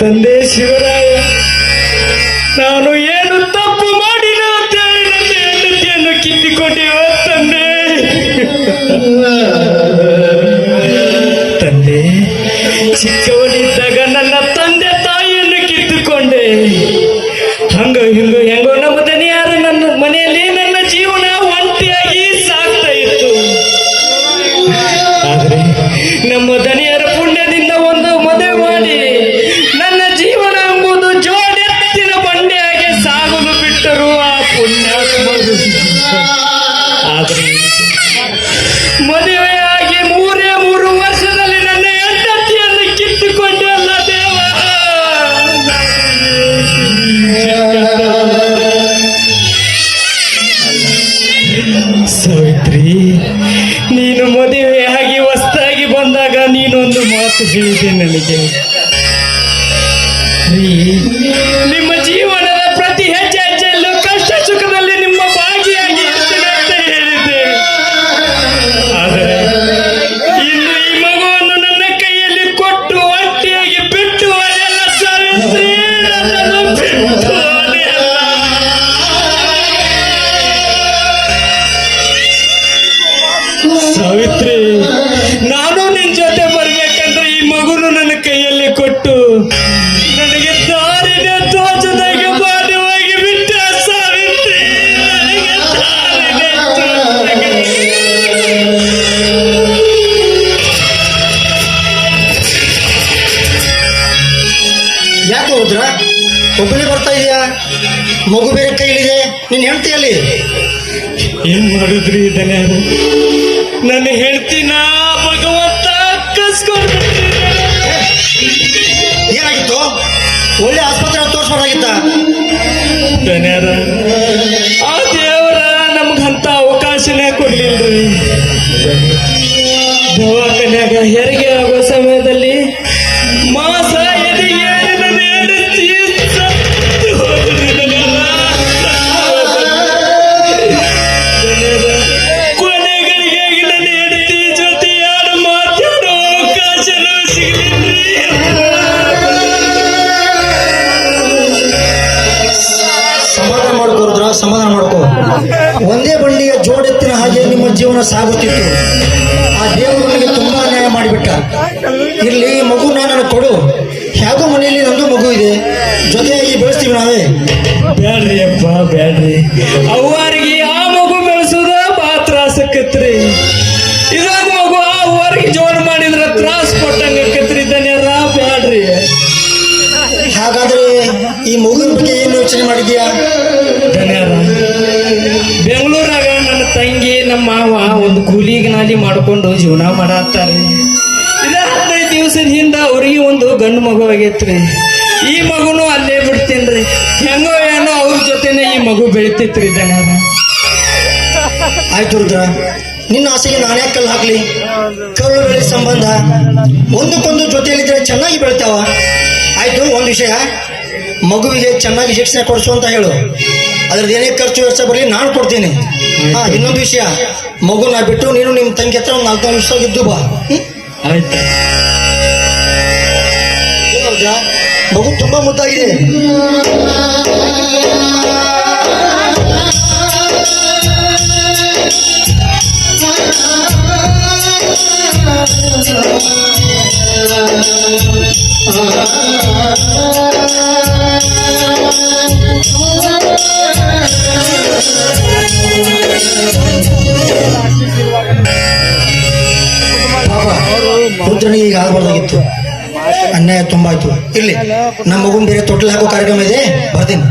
ತಂದೆ ಶಿವರಾಯ, ನಾನು ಏನು ತಪ್ಪು ಮಾಡಿನ ಅಂತೇಳಿ ನನ್ನ ಹೆಂಡತಿಯನ್ನು ಕಿತ್ತಿಕೊಂಡಿವ ತಂದೆ. ತಂದೆ, ಚಿಕ್ಕವನಿದ್ದಾಗ ನನ್ನ ತಂದೆ ತಾಯಿಯನ್ನು ಕಿತ್ತುಕೊಂಡೆ. ಹೆಂಗೋ ನಮ್ಮ ದನಿಯಾರು ನನ್ನ ಮನೆಯಲ್ಲಿ ನನ್ನ ಜೀವನ ಒಂಟಿಯಾಗಿ ಸಾಗ್ತಾ ಇತ್ತು. ಆದ್ರೆ ನಮ್ಮ ದನಿಯರ ಪುಣ್ಯದಿಂದ ಒಂದು ಮದುವೆ ಮಾಡಿ ನನ್ನ ಜೀವನ ಎಂಬುದು ಜೋಡೆತ್ತಿನ ಬಂಡೆಯಾಗಿ ಸಾಗಲು ಬಿಟ್ಟರು ಆ ಪುಣ್ಯಾತ್ಮರು. ಆದ್ರೆ ಮದುವೆಯಾಗಿ 3 ವರ್ಷದಲ್ಲಿ ನನ್ನ ಹೆಂಡತಿಯನ್ನು ಕಿತ್ತುಕೊಂಡೆ ಅಲ್ಲ ದೇವ. ಸಾವಿತ್ರಿ, ನೀನು ಮದುವೆಯಾಗಿ ಹೊಸದಾಗಿ ಬಂದಾಗ ನೀನೊಂದು ಮಾತು ಹೇಳಿದೆ ನನಗೆ. ನಿಮ್ಮ ಜೀವನದ ಪ್ರತಿ ಹೆಜ್ಜೆಯಲ್ಲೂ ಕಷ್ಟ ಸುಖದಲ್ಲಿ ನಿಮ್ಮ ಭಾಗಿಯಾಗಿ ಇರ್ತೇನೆ ಅಂತ ಹೇಳಿದ್ದೆ. ಆದರೆ ಇನ್ನು ಈ ಮಗುವನ್ನು ನನ್ನ ಕೈಯಲ್ಲಿ ಕೊಟ್ಟು ಒಂಟಿಯಾಗಿ ಬಿಟ್ಟು ಅದೆಲ್ಲ ಸಾವಿತ್ರಿ, ನನ್ನನ್ನು ಬಿಟ್ಟು ಅದೆಲ್ಲ. ಸಾವಿತ್ರಿ, ನಾನು ನಿನ್ ಜೊತೆ ಬರ್ಬೇಕಂದ್ರೆ ಈ ಮಗುನು ನನ್ನ ಕೈಯಲ್ಲಿ ಕೊಟ್ಟು ನನಗೆ ದಾರಿನ ತೋಚದಾಗೆ ಬಾಧ್ಯವಾಗಿ ಬಿಟ್ಟ ಸಾವಿತ್ರಿ. ನನಗೆ ದಾರಿನೇ ತೋಚದಾಗೆ. ಯಾಕೆ ಹೋದ್ರ? ಒಬ್ಬನೇ ಬರ್ತಾ ಇದೆಯಾ? ಮಗು ಬೇರೆ ಕೈಲಿದೆ, ನಿನ್ನ ಹೆಂಡತಿಯಲ್ಲಿ ಏನ್ ಮಾಡಿದ್ರಿ ಇದನ್ನ? ನನ್ನ ಹೇಳ್ತೀನ ಭಗವಂತ ಕಸ್ಕೊಂಡು ಏನಾಗಿತ್ತು? ಒಳ್ಳೆ ಆಸ್ಪತ್ರೆ ತೋರಿಸ್ಬೋದಾಗಿತ್ತ? ಧನ್ಯರ, ಆ ದೇವರ ನಮ್ಗಂತ ಅವಕಾಶನೇ ಕೊಡ್ಲಿಲ್ರಿ. ದವಾಖಾನ್ಯಾಗ ಹೆರಿಗೆ ಆಗೋ ಸಮಯದಲ್ಲಿ ಮಾಸ ಎದೆಗೆ ನನ್ನ ಹೆಂಡತಿ ಸತ್ತು ಹೋದ್ರಿ. ಕೊನೆಗಳಿಗೆ ನನ್ನ ಹೆಂಡತಿ ಜೊತೆ ಯಾರು ಮಾತಾಡೋ ಅವಕಾಶನೂ ಸಿಗಲಿಲ್ರಿ. ಸಮಾಧಾನ ಮಾಡ್ಕೋ ರುದ್ರ, ಸಮಾಧಾನ ಮಾಡ್ಕೋ. ಒಂದೇ ಬಂಡಿಯ ಜೋಡೆತ್ತಿನ ಹಾಗೆ ನಿಮ್ಮ ಜೀವನ ಸಾಗುತ್ತಿತ್ತು. ಆ ದೇವರು ನನಗೆ ತುಂಬಾ ಅನ್ಯಾಯ ಮಾಡಿಬಿಟ್ಟ. ಇಲ್ಲಿ ಮಗು ನಾನು ಕೊಡು, ಹೇಗೋ ಮನೆಯಲ್ಲಿ ನಂದು ಮಗು ಇದೆ, ಜೊತೆಯಾಗಿ ಬೆಳೆಸ್ತೀವಿ ನಾವೇ. ಬ್ಯಾಡ್ರಿ ಅಪ್ಪ, ಬ್ಯಾಡ್ರಿ. ಅವ್ವಾರಿಗೆ ಆ ಮಗು ಬೆಳೆಸೋದ ಬಾ ತ್ರಾಸಕ್ಕತ್ರಿ. ಇದೊಂದು ಮಗು ಆ ಅವ್ವಾರಿಗೆ ಜೋಡ್ ಮಾಡಿದ್ರ ತ್ರಾಸ ಕೊಟ್ಟಂಗಕ್ಕತ್ರಿ. ಧನ್ಯರ, ಬ್ಯಾಡ್ರಿ. ಹಾಗಾದ್ರೆ ಈ ಮಗುವಿನ ಬಗ್ಗೆ ಏನು ಯೋಚನೆ ಮಾಡಿದ್ಯಾ? ಧನ್ಯರ, ಬೆಂಗಳೂರಾಗ ನನ್ನ ತಂಗಿ ನಮ್ಮ ಮಾವ ಒಂದು ಕೂಲಿಗೆ ನಾಲಿ ಮಾಡ್ಕೊಂಡು ಜೀವನ ಮಾಡತ್ತಾರೆ. 15 ದಿವಸದ ಹಿಂದ ಅವ್ರಿಗೆ ಒಂದು ಗಂಡು ಮಗು ಆಗೈತ್ರಿ. ಈ ಮಗುನು ಅಲ್ಲೇ ಬಿಡ್ತೇನ್ರಿ. ಹೆಂಗೋ ಏನೋ ಅವ್ರ ಜೊತೆನೆ ಈ ಮಗು ಬೆಳಿತೈತ್ರಿ. ಧನ್ಯರ, ಆಯ್ತು ರುದ್ರ, ನಿನ್ನ ಆಸೆಗೆ ನಾನೇ ಕಲ್ಲು ಹಾಕ್ಲಿ? ಕರುಳು ಬೆಳೆ ಸಂಬಂಧ ಒಂದಕ್ಕೊಂದು ಜೊತೆಯಲ್ಲಿದ್ರೆ ಚೆನ್ನಾಗಿ ಬೆಳಿತಾವ. ಆಯ್ತು, ಒಂದು ವಿಷಯ, ಮಗುವಿಗೆ ಚೆನ್ನಾಗಿ ಶಿಕ್ಷಣ ಕೊಡಿಸು ಅಂತ ಹೇಳು. ಅದ್ರದ್ದು ಏನೇ ಖರ್ಚು ವೆಚ್ಚ ಬರಲಿ ನಾನು ಕೊಡ್ತೀನಿ. ಇನ್ನೊಂದು ವಿಷಯ, ಮಗುನ ಬಿಟ್ಟು ನೀನು ನಿಮ್ಮ ತಂಗಿ ಹತ್ರ ಒಂದು 4 ನಿಮಿಷ ಇದ್ದು ಬಾ. ಆಯ್ತು. ಮಗು ತುಂಬಾ ಮುದ್ದಾಗಿದೆ. ರುದ್ರನಿಗೆ ಈಗ ಆಗಬಾರ್ದಾಗಿತ್ತು, ಅನ್ಯಾಯ ತುಂಬಾ ಆಯ್ತು. ಇರ್ಲಿ, ನಮ್ಮ ಮಗುನ್ ಬೇರೆ ತೊಟ್ಲು ಹಾಕೋ ಕಾರ್ಯಕ್ರಮ ಇದೆ, ಬರ್ತೀನಿ.